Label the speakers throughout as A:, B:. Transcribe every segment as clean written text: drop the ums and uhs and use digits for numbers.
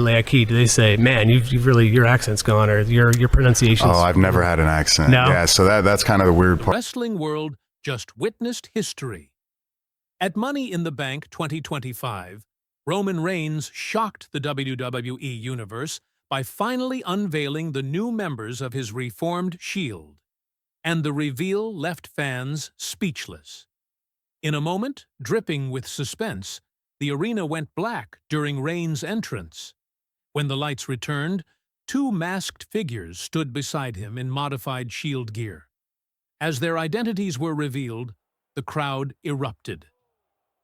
A: Laiki, do they say, "Man, you've really your accent's gone," or your pronunciation's...
B: Oh, I've never had an accent.
A: No?
B: Yeah, so that's kind of the weird part.
C: Wrestling world just witnessed history. At Money in the Bank 2025, Roman Reigns shocked the WWE Universe by finally unveiling the new members of his reformed Shield, and the reveal left fans speechless. In a moment, dripping with suspense, the arena went black during Reigns' entrance. When the lights returned, two masked figures stood beside him in modified Shield gear. As their identities were revealed, the crowd erupted.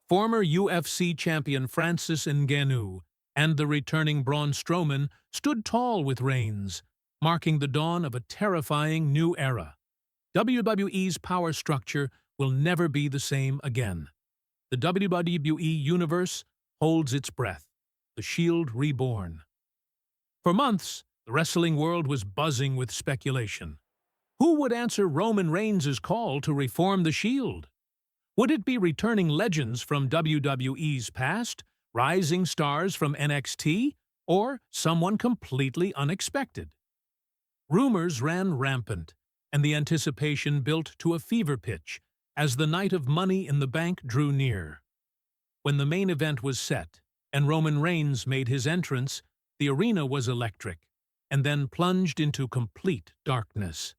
C: Former UFC champion Francis Ngannou and the returning Braun Strowman stood tall with Reigns, marking the dawn of a terrifying new era. WWE's power structure will never be the same again. The WWE Universe holds its breath, the Shield reborn. For months, the wrestling world was buzzing with speculation. Who would answer Roman Reigns' call to reform the Shield? Would it be returning legends from WWE's past, rising stars from NXT, or someone completely unexpected? Rumors ran rampant, and the anticipation built to a fever pitch as the night of Money in the Bank drew near. When the main event was set and Roman Reigns made his entrance, the arena was electric, and then plunged into complete darkness.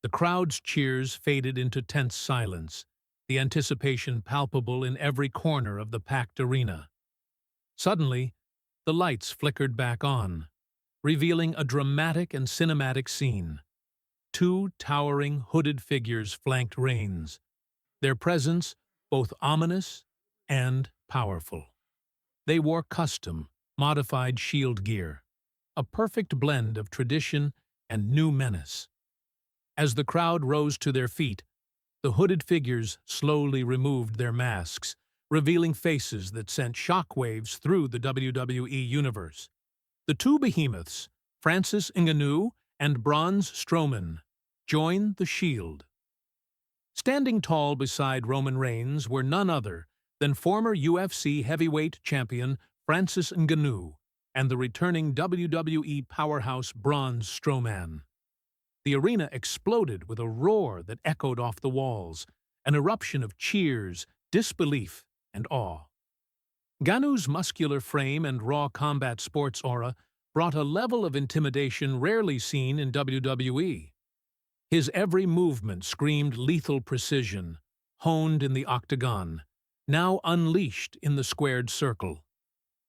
C: The crowd's cheers faded into tense silence, the anticipation palpable in every corner of the packed arena. Suddenly, the lights flickered back on, revealing a dramatic and cinematic scene. Two towering, hooded figures flanked Reigns, their presence both ominous and powerful. They wore custom, modified Shield gear, a perfect blend of tradition and new menace. As the crowd rose to their feet, the hooded figures slowly removed their masks, revealing faces that sent shockwaves through the WWE Universe. The two behemoths, Francis Ngannou and Braun Strowman, joined the Shield. Standing tall beside Roman Reigns were none other than former UFC heavyweight champion Francis Ngannou and the returning WWE powerhouse Braun Strowman. The arena exploded with a roar that echoed off the walls, an eruption of cheers, disbelief, and awe. Ngannou's muscular frame and raw combat sports aura brought a level of intimidation rarely seen in WWE. His every movement screamed lethal precision, honed in the octagon, now unleashed in the squared circle.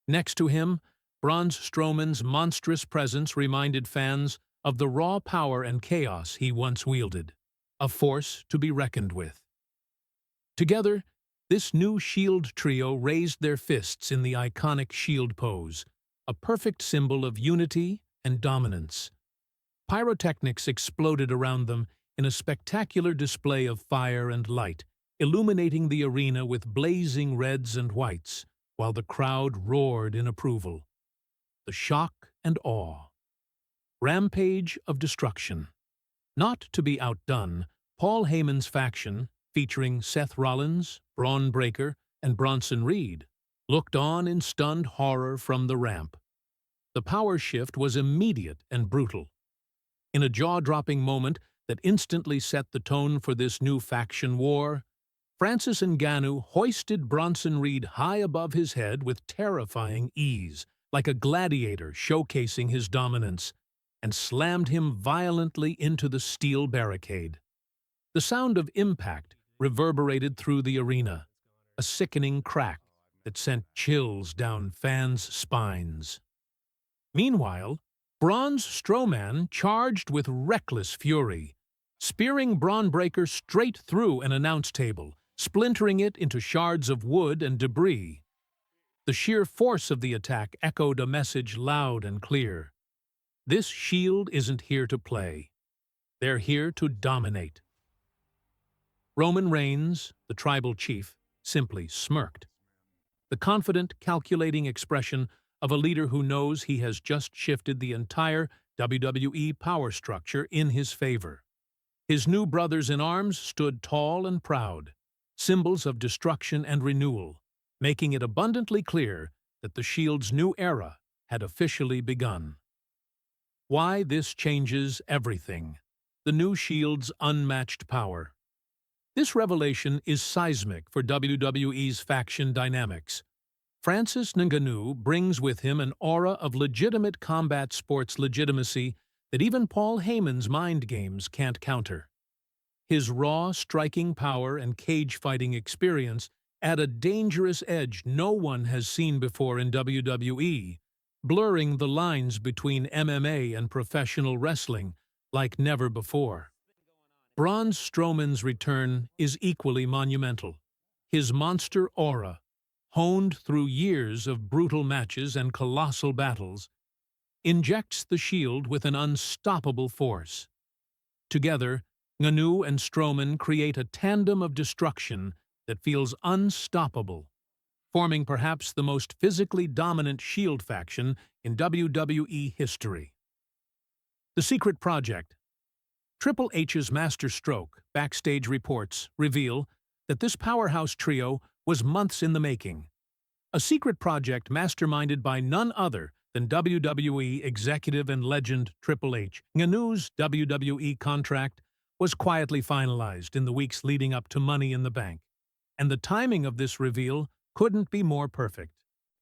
C: Next to him, Braun Strowman's monstrous presence reminded fans of the raw power and chaos he once wielded, a force to be reckoned with. Together, this new Shield trio raised their fists in the iconic Shield pose, a perfect symbol of unity and dominance. Pyrotechnics exploded around them in a spectacular display of fire and light, illuminating the arena with blazing reds and whites, while the crowd roared in approval. The shock and awe. Rampage of destruction. Not to be outdone, Paul Heyman's faction, featuring Seth Rollins, Braun Breaker, and Bronson Reed, looked on in stunned horror from the ramp. The power shift was immediate and brutal. In a jaw-dropping moment that instantly set the tone for this new faction war, Francis Ngannou hoisted Bronson Reed high above his head with terrifying ease, like a gladiator showcasing his dominance, and slammed him violently into the steel barricade. The sound of impact reverberated through the arena, a sickening crack that sent chills down fans' spines. Meanwhile, Braun Strowman charged with reckless fury, spearing Braun Breaker straight through an announce table, splintering it into shards of wood and debris. The sheer force of the attack echoed a message loud and clear. This Shield isn't here to play. They're here to dominate. Roman Reigns, the tribal chief, simply smirked. The confident, calculating expression of a leader who knows he has just shifted the entire WWE power structure in his favor. His new brothers-in-arms stood tall and proud, symbols of destruction and renewal, making it abundantly clear that the Shield's new era had officially begun. Why this changes everything. The new Shield's unmatched power. This revelation is seismic for WWE's faction dynamics. Francis Ngannou brings with him an aura of legitimate combat sports legitimacy that even Paul Heyman's mind games can't counter. His raw, striking power and cage-fighting experience add a dangerous edge no one has seen before in WWE, blurring the lines between MMA and professional wrestling like never before. Braun Strowman's return is equally monumental. His monster aura, honed through years of brutal matches and colossal battles, injects the Shield with an unstoppable force. Together, Ngannou and Strowman create a tandem of destruction that feels unstoppable, forming perhaps the most physically dominant Shield faction in WWE history. The Secret Project. Triple H's masterstroke backstage reports reveal that this powerhouse trio was months in the making. A secret project masterminded by none other than WWE executive and legend Triple H. Ngannou's WWE contract was quietly finalized in the weeks leading up to Money in the Bank, and the timing of this reveal couldn't be more perfect.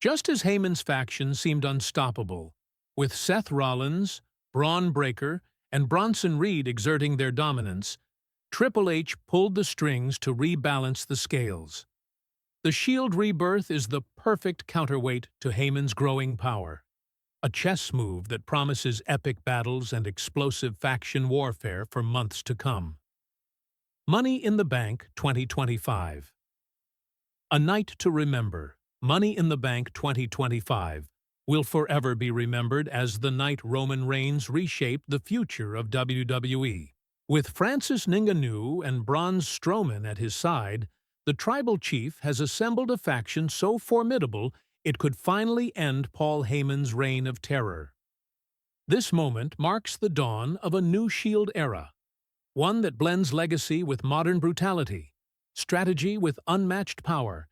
C: Just as Heyman's faction seemed unstoppable, with Seth Rollins, Braun Breaker, and Bronson Reed exerting their dominance, Triple H pulled the strings to rebalance the scales. The Shield rebirth is the perfect counterweight to Heyman's growing power, a chess move that promises epic battles and explosive faction warfare for months to come. Money in the Bank 2025. A night to remember. Money in the Bank 2025 will forever be remembered as the night Roman Reigns reshaped the future of WWE. With Francis Ngannou and Braun Strowman at his side, the Tribal Chief has assembled a faction so formidable it could finally end Paul Heyman's reign of terror. This moment marks the dawn of a new Shield era, one that blends legacy with modern brutality, strategy with unmatched power,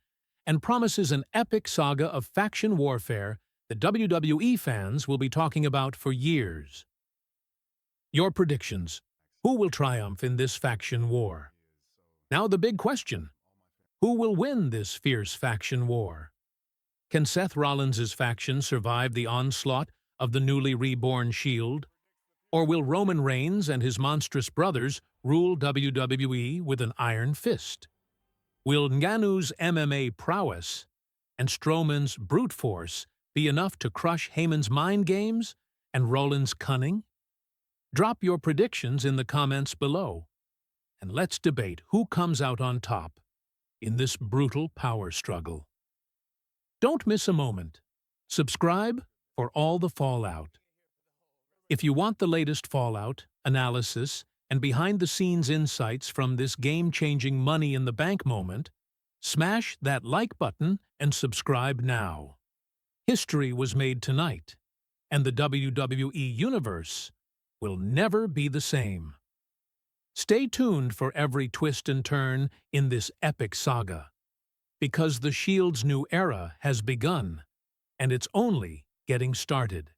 C: and promises an epic saga of faction warfare that WWE fans will be talking about for years. Your predictions. Who will triumph in this faction war? Now the big question. Who will win this fierce faction war? Can Seth Rollins' faction survive the onslaught of the newly reborn Shield? Or will Roman Reigns and his monstrous brothers rule WWE with an iron fist? Will Ngannou's MMA prowess and Strowman's brute force be enough to crush Heyman's mind games and Rollins' cunning? Drop your predictions in the comments below, and let's debate who comes out on top in this brutal power struggle. Don't miss a moment. Subscribe for all the fallout. If you want the latest fallout, analysis, and behind-the-scenes insights from this game-changing Money in the Bank moment, smash that like button and subscribe now. History was made tonight, and the WWE Universe will never be the same. Stay tuned for every twist and turn in this epic saga, because the Shield's new era has begun, and it's only getting started.